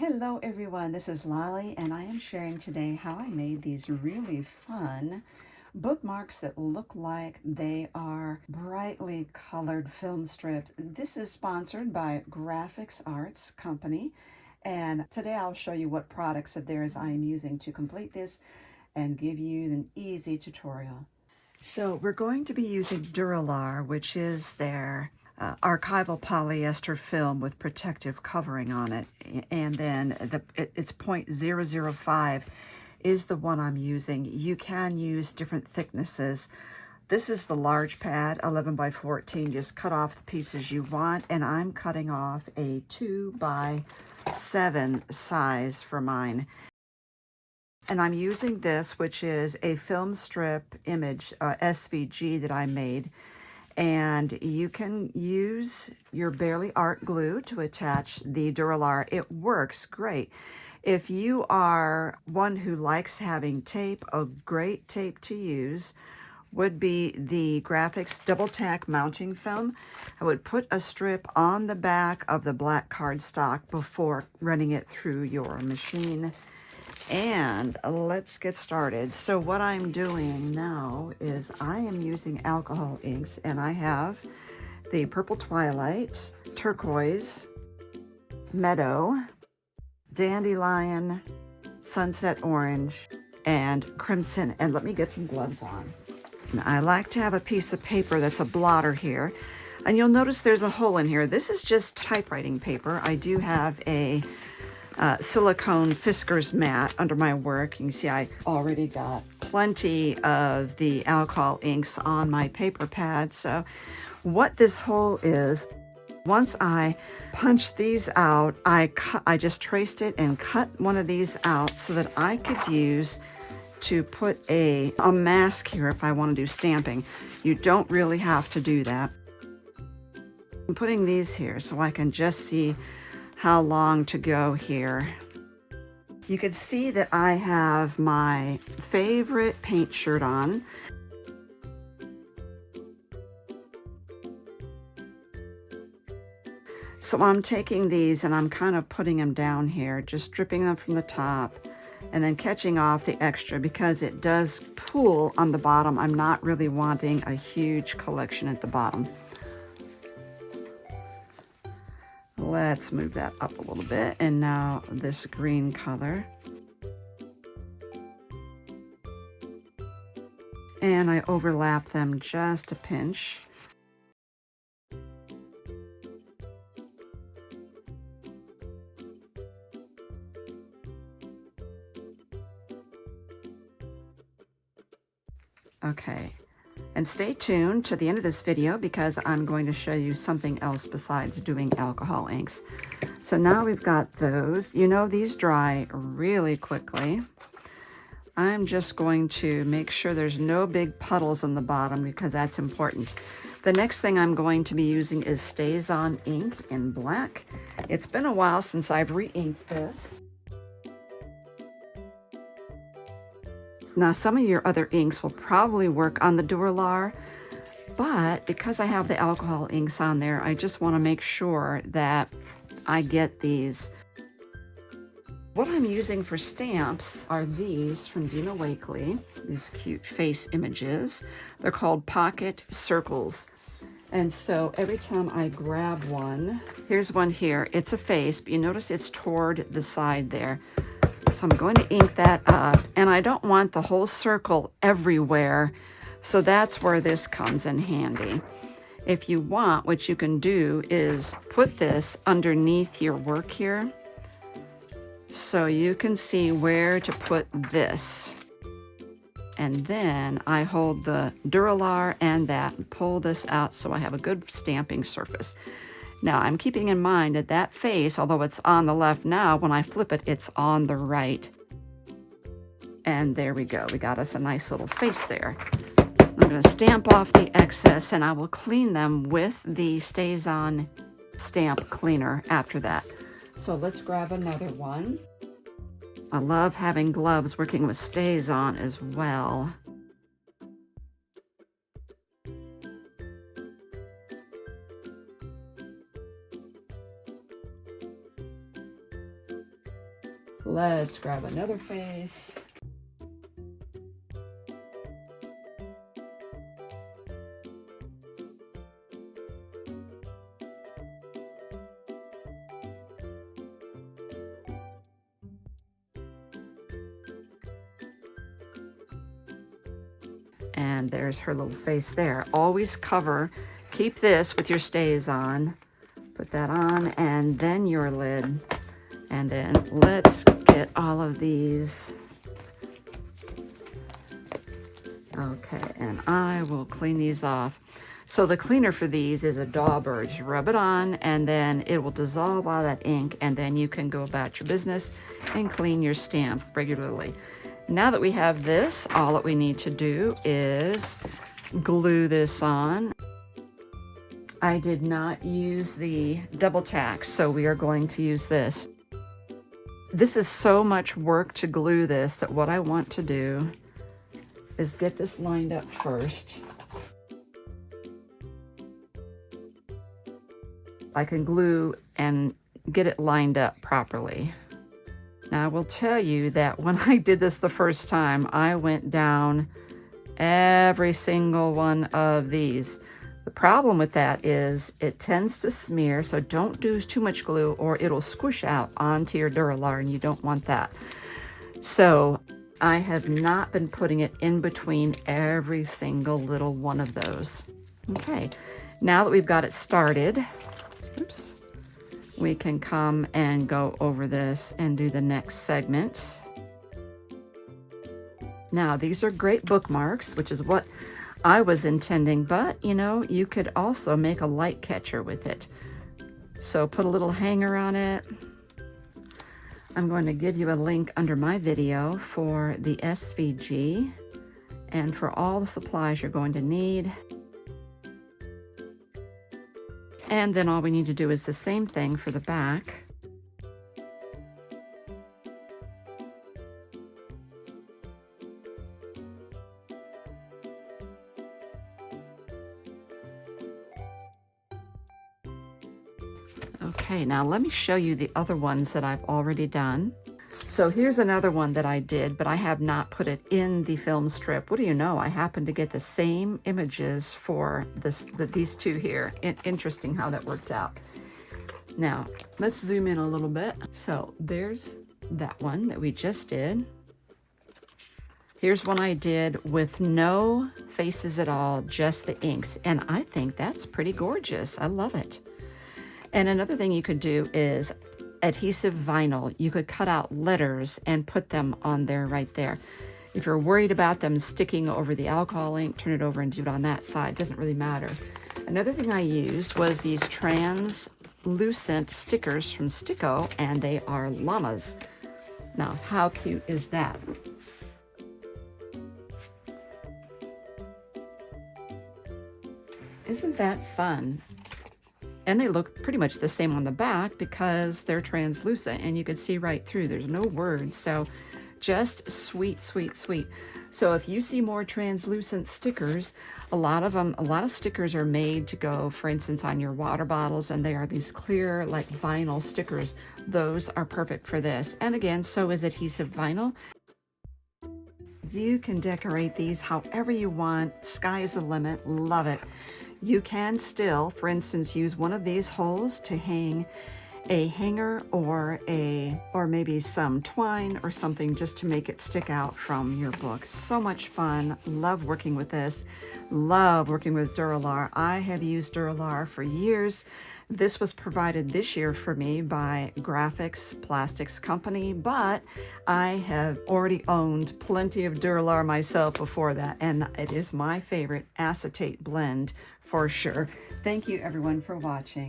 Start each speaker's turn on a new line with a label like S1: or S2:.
S1: Hello everyone, this is Lolly and I am sharing today how I made these really fun bookmarks that look like they are brightly colored film strips. This is sponsored by Graphics Arts Company, and today I'll show you what products of theirs I am using to complete this and give you an easy tutorial. So we're going to be using Duralar, which is their archival polyester film with protective covering on it, and then it's 0.005 is the one I'm using. You can use different thicknesses. This is the large pad, 11 by 14. Just cut off the pieces you want, and I'm cutting off a 2 by 7 size for mine. And I'm using this, which is a film strip image, SVG that I made. And you can use your Barely Art glue to attach the Duralar. It works great. If you are one who likes having tape, a great tape to use would be the Graphics Double Tack Mounting Film. I would put a strip on the back of the black cardstock before running it through your machine. And let's get started. So what I'm doing now is I am using alcohol inks, and I have the Purple Twilight, Turquoise, Meadow, Dandelion, Sunset Orange, and Crimson. And let me get some gloves on. And I like to have a piece of paper that's a blotter here. And you'll notice there's a hole in here. This is just typewriting paper. I do have a silicone Fisker's mat under my work. You can see I already got plenty of the alcohol inks on my paper pad. So what this hole is, once I punched these out, I just traced it and cut one of these out so that I could use to put a mask here if I want to do stamping. You don't really have to do that. I'm putting these here so I can just see how long to go here. You can see that I have my favorite paint shirt on. So I'm taking these and I'm kind of putting them down here, just stripping them from the top and then catching off the extra because it does pool on the bottom. I'm not really wanting a huge collection at the bottom. Let's move that up a little bit. And now this green color. And I overlap them just a pinch. Okay. And stay tuned to the end of this video because I'm going to show you something else besides doing alcohol inks. So now we've got those. You know, these dry really quickly. I'm just going to make sure there's no big puddles on the bottom because that's important. The next thing I'm going to be using is Stazon ink in black. It's been a while since I've re-inked this. Now, some of your other inks will probably work on the Duralar, but because I have the alcohol inks on there, I just want to make sure that I get these. What I'm using for stamps are these from Dina Wakley, these cute face images. They're called pocket circles. And so every time I grab one, here's one here. It's a face, but you notice it's toward the side there. So I'm going to ink that up, and I don't want the whole circle everywhere, so that's where this comes in handy. If you want, what you can do is put this underneath your work here, so you can see where to put this. And then I hold the Duralar and that and pull this out so I have a good stamping surface. Now, I'm keeping in mind that that face, although it's on the left now, when I flip it, it's on the right. And there we go. We got us a nice little face there. I'm going to stamp off the excess, and I will clean them with the Stazon stamp cleaner after that. So let's grab another one. I love having gloves working with Stazon as well. Let's grab another face. And there's her little face there. Always cover, keep this with your Stazon. Put that on, and then your lid. And then let's get all of these. Okay, and I will clean these off. So the cleaner for these is a Dauber. Just rub it on, and then it will dissolve all that ink, and then you can go about your business and clean your stamp regularly. Now that we have this, all that we need to do is glue this on. I did not use the double tack, so we are going to use this. This is so much work to glue this that what I want to do is get this lined up first. I can glue and get it lined up properly. Now I will tell you that when I did this the first time, I went down every single one of these. The problem with that is it tends to smear, so don't do too much glue or it'll squish out onto your Duralar, and you don't want that. So I have not been putting it in between every single little one of those. Okay, now that we've got it started, oops, we can come and go over this and do the next segment. Now, these are great bookmarks, which is what I was intending, but you know, you could also make a light catcher with it. So put a little hanger on it. I'm going to give you a link under my video for the SVG and for all the supplies you're going to need. And then all we need to do is the same thing for the back. Okay, now let me show you the other ones that I've already done. So here's another one that I did, but I have not put it in the film strip. What do you know? I happen to get the same images for these two here. Interesting how that worked out. Now, let's zoom in a little bit. So there's that one that we just did. Here's one I did with no faces at all, just the inks. And I think that's pretty gorgeous. I love it. And another thing you could do is adhesive vinyl. You could cut out letters and put them on there right there. If you're worried about them sticking over the alcohol ink, turn it over and do it on that side. Doesn't really matter. Another thing I used was these translucent stickers from Sticko, and they are llamas. Now, how cute is that? Isn't that fun? And they look pretty much the same on the back because they're translucent and you can see right through. There's no words. So just sweet, sweet, sweet. So if you see more translucent stickers, a lot of stickers are made to go, for instance, on your water bottles, and they are these clear, like vinyl stickers. Those are perfect for this. And again, so is adhesive vinyl. You can decorate these however you want. Sky is the limit. Love it. You can still, for instance, use one of these holes to hang a hanger or maybe some twine or something just to make it stick out from your book. So much fun. Love working with this. Love working with Duralar. I have used Duralar for years. This was provided this year for me by Graphics Plastics Company, but I have already owned plenty of Duralar myself before that, and it is my favorite acetate blend for sure. Thank you everyone for watching.